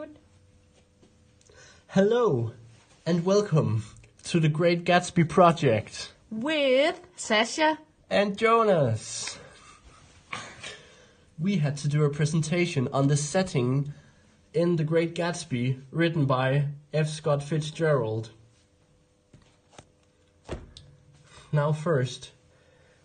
Good. Hello, and welcome to the Great Gatsby project. With Sasha. And Jonas. We had to do a presentation on the setting in The Great Gatsby, written by F. Scott Fitzgerald. Now first,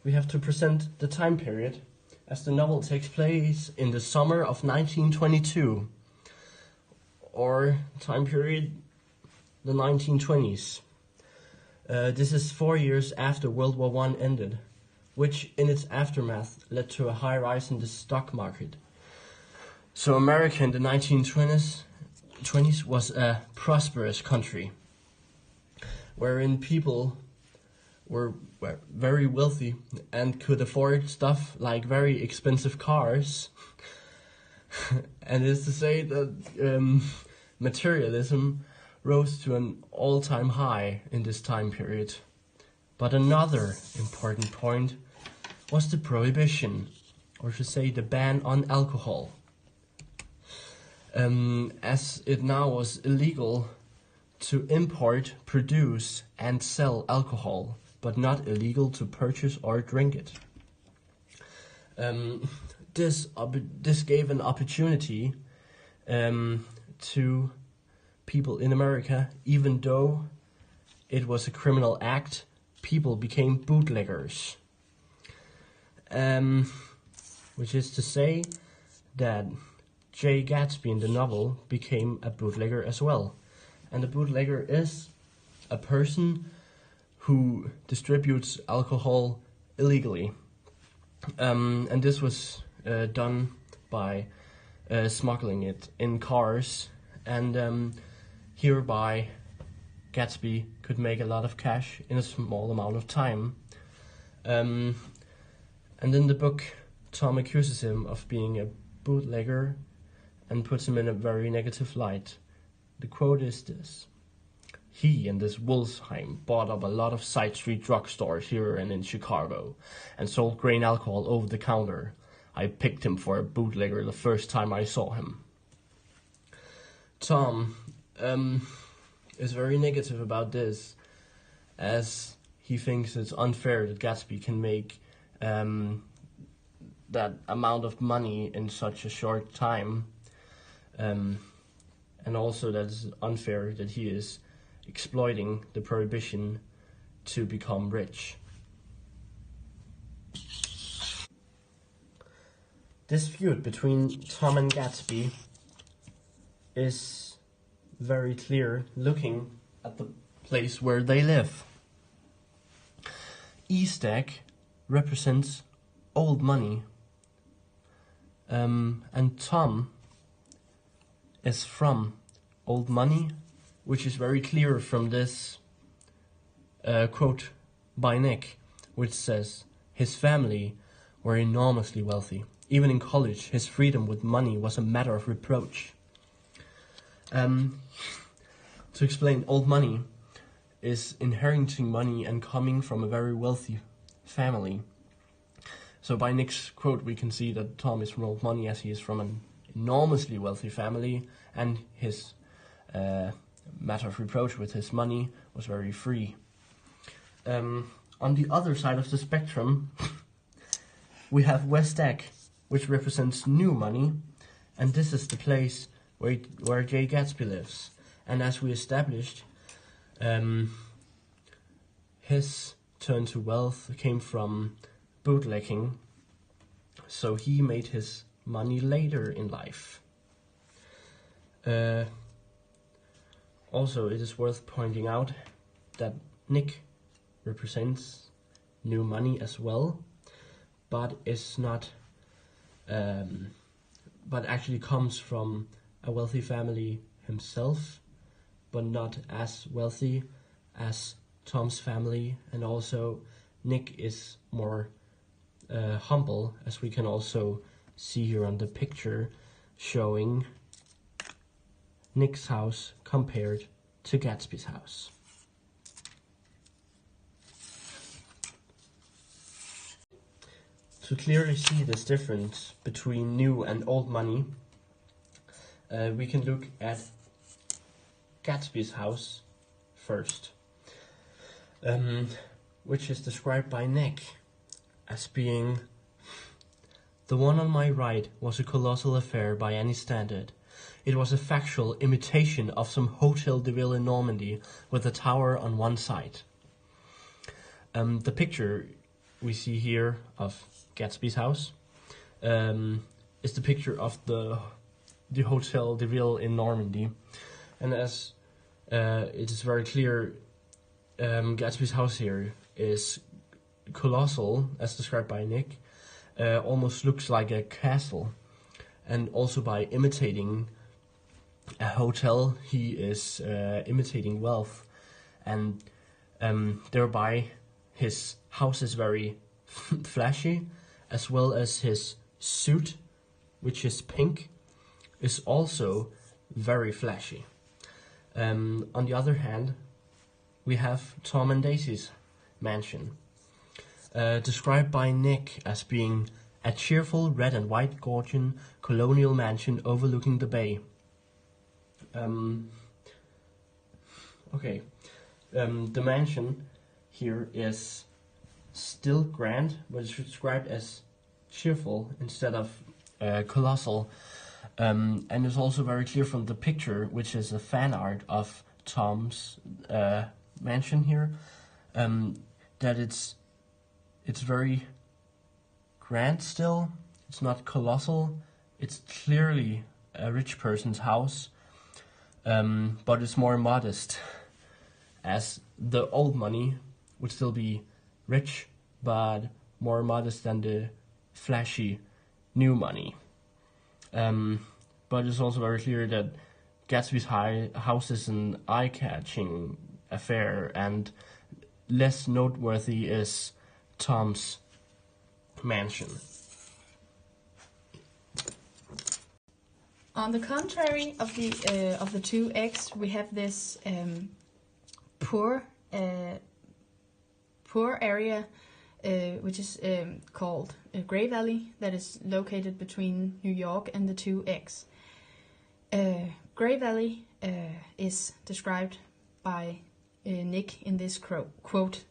we have to present the time period, as the novel takes place in the summer of 1922, or time period the 1920s. This is 4 years after World War I ended, which in its aftermath led to a high rise in the stock market. So America in the 1920s was a prosperous country, wherein people were very wealthy and could afford stuff like very expensive cars. And it's to say that materialism rose to an all-time high in this time period. But another important point was the prohibition, or to say the ban on alcohol. As it now was illegal to import, produce and sell alcohol, but not illegal to purchase or drink it. This gave an opportunity to people in America. Even though it was a criminal act, people became bootleggers. Which is to say that J. Gatsby in the novel became a bootlegger as well. And a bootlegger is a person who distributes alcohol illegally. And this was done by smuggling it in cars, and hereby Gatsby could make a lot of cash in a small amount of time. And in the book, Tom accuses him of being a bootlegger and puts him in a very negative light. The quote is this: "He and this Wolfsheim bought up a lot of side street drugstores here and in Chicago and sold grain alcohol over the counter. I picked him for a bootlegger the first time I saw him." Tom is very negative about this, as he thinks it's unfair that Gatsby can make that amount of money in such a short time, and also that it's unfair that he is exploiting the prohibition to become rich. This feud between Tom and Gatsby is very clear looking at the place where they live. E-stack represents old money, and Tom is from old money, which is very clear from this quote by Nick, which says, "His family were enormously wealthy. Even in college, his freedom with money was a matter of reproach." To explain, old money is inheriting money and coming from a very wealthy family. So by Nick's quote, we can see that Tom is from old money, as he is from an enormously wealthy family, and his matter of reproach with his money was very free. On the other side of the spectrum, we have Westack, which represents new money, and this is the place where J. Gatsby lives. And as we established, his turn to wealth came from bootlegging, so he made his money later in life. Also, it is worth pointing out that Nick represents new money as well, but is not, but actually comes from a wealthy family himself, but not as wealthy as Tom's family. And also Nick is more humble, as we can also see here on the picture showing Nick's house compared to Gatsby's house. To clearly see this difference between new and old money, we can look at Gatsby's house first, which is described by Nick as being: "The one on my right was a colossal affair by any standard. It was a factual imitation of some Hotel de Ville in Normandy with a tower on one side." The picture we see here of Gatsby's house is the picture of the Hotel de Ville in Normandy, and as it is very clear, Gatsby's house here is colossal, as described by Nick. Almost looks like a castle, and also by imitating a hotel, he is imitating wealth, and thereby his house is very flashy, as well as his suit, which is pink, is also very flashy. On the other hand, we have Tom and Daisy's mansion, described by Nick as being a cheerful red and white Georgian colonial mansion overlooking the bay. The mansion here is still grand, but it's described as cheerful instead of colossal. And it's also very clear from the picture, which is a fan art of Tom's mansion here, that it's very grand still. It's not colossal. It's clearly a rich person's house, but it's more modest, as the old money would still be rich, but more modest than the flashy new money. But it's also very clear that Gatsby's house is an eye-catching affair, and less noteworthy is Tom's mansion. On the contrary of the two eggs, we have this poor area, which is called Great Valley, that is located between New York and the two eggs. Great Valley is described by Nick in this quote: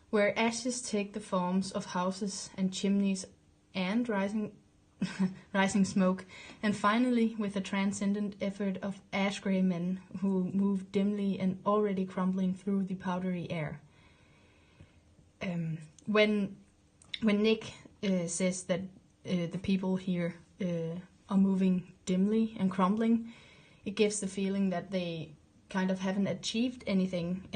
"Where ashes take the forms of houses and chimneys and rising smoke, and finally with a transcendent effort of ash-gray men who move dimly and already crumbling through the powdery air." When Nick says that the people here are moving dimly and crumbling, it gives the feeling that they kind of haven't achieved anything,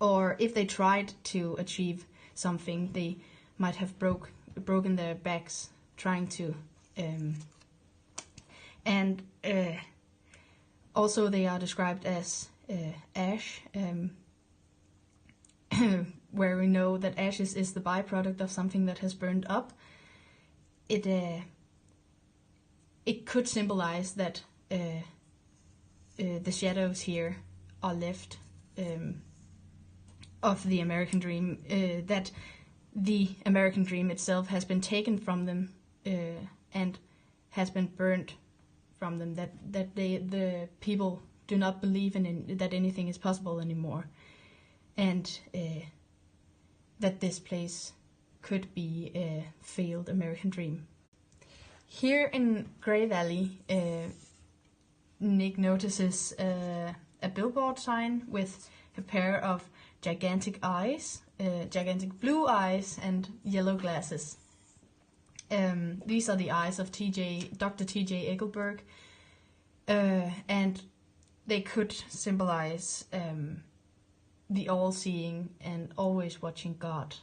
or if they tried to achieve something, they might have broken their backs trying to, and also they are described as ash, where we know that ashes is the byproduct of something that has burned up. It could symbolize that the shadows here are left of the American dream, that the American dream itself has been taken from them and has been burnt from them, that the people do not believe that anything is possible anymore, and that this place could be a failed American dream. Here in Grey Valley, Nick notices a billboard sign with a pair of gigantic eyes, gigantic blue eyes and yellow glasses. These are the eyes of Dr. T.J. Egelberg, and they could symbolize the all-seeing and always watching God,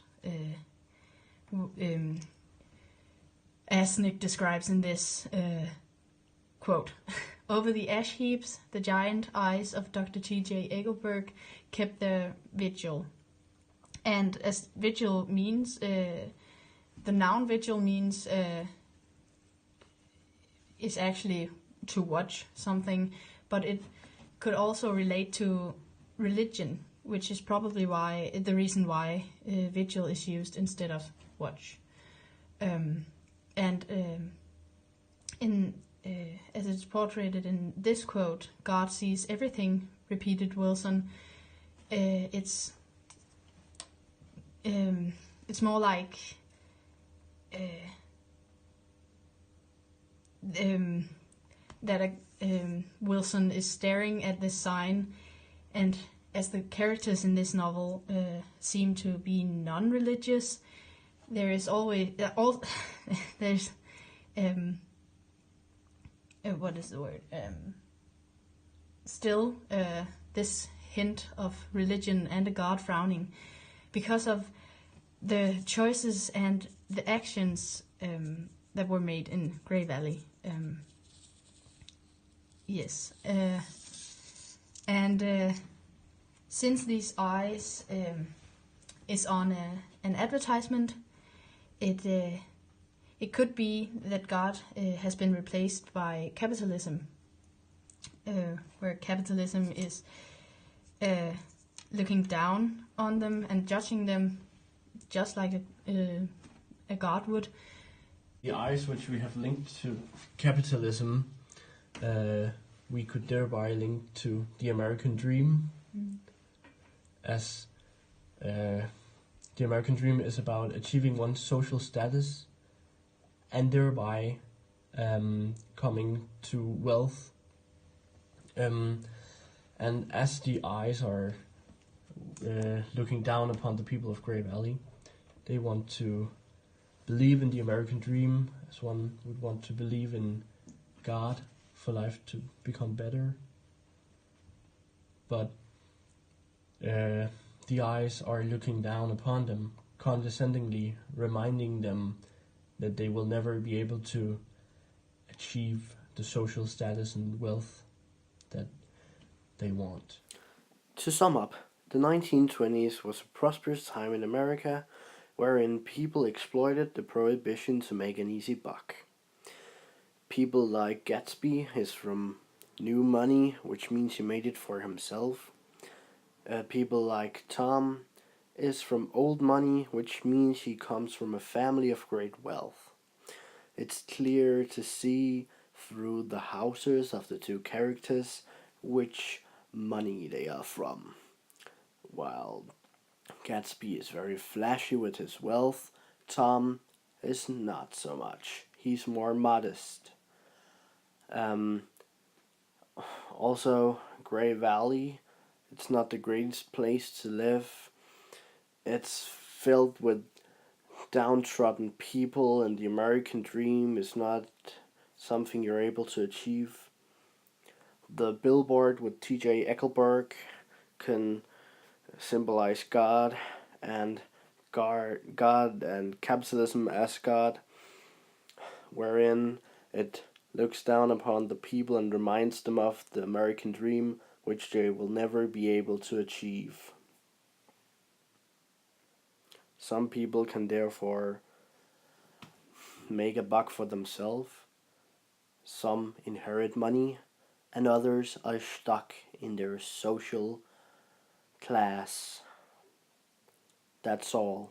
as Nick describes in this quote. "Over the ash heaps, the giant eyes of Dr. T.J. Egelberg kept their vigil." And as vigil means, the noun vigil means is actually to watch something, but it could also relate to religion, which is probably the reason why vigil is used instead of watch. And in as it's portrayed in this quote, God sees everything, repeated Wilson. It's more like that Wilson is staring at this sign, and as the characters in this novel seem to be non-religious, there is always there's what is the word? Still this hint of religion and a god frowning, because of the choices and the actions that were made in Grey Valley. Yes, and since these eyes is on an advertisement, it could be that God has been replaced by capitalism, where capitalism is looking down on them and judging them just like a god would. The eyes which we have linked to capitalism, we could thereby link to the American dream, as the American dream is about achieving one's social status and thereby coming to wealth. And as the eyes are looking down upon the people of Great Valley, they want to believe in the American dream, as one would want to believe in God for life to become better. But the eyes are looking down upon them, condescendingly reminding them that they will never be able to achieve the social status and wealth that they want. To sum up, the 1920s was a prosperous time in America, wherein people exploited the prohibition to make an easy buck. People like Gatsby is from new money, which means he made it for himself. People like Tom is from old money, which means he comes from a family of great wealth. It's clear to see through the houses of the two characters which money they are from. While Gatsby is very flashy with his wealth, Tom is not so much. He's more modest. Also, Grey Valley, it's not the greatest place to live. It's filled with downtrodden people, and the American dream is not something you're able to achieve. The billboard with T.J. Eckelberg can symbolize God and capitalism as God, wherein it looks down upon the people and reminds them of the American dream, which they will never be able to achieve. Some people can therefore make a buck for themselves, some inherit money, and others are stuck in their social class. That's all.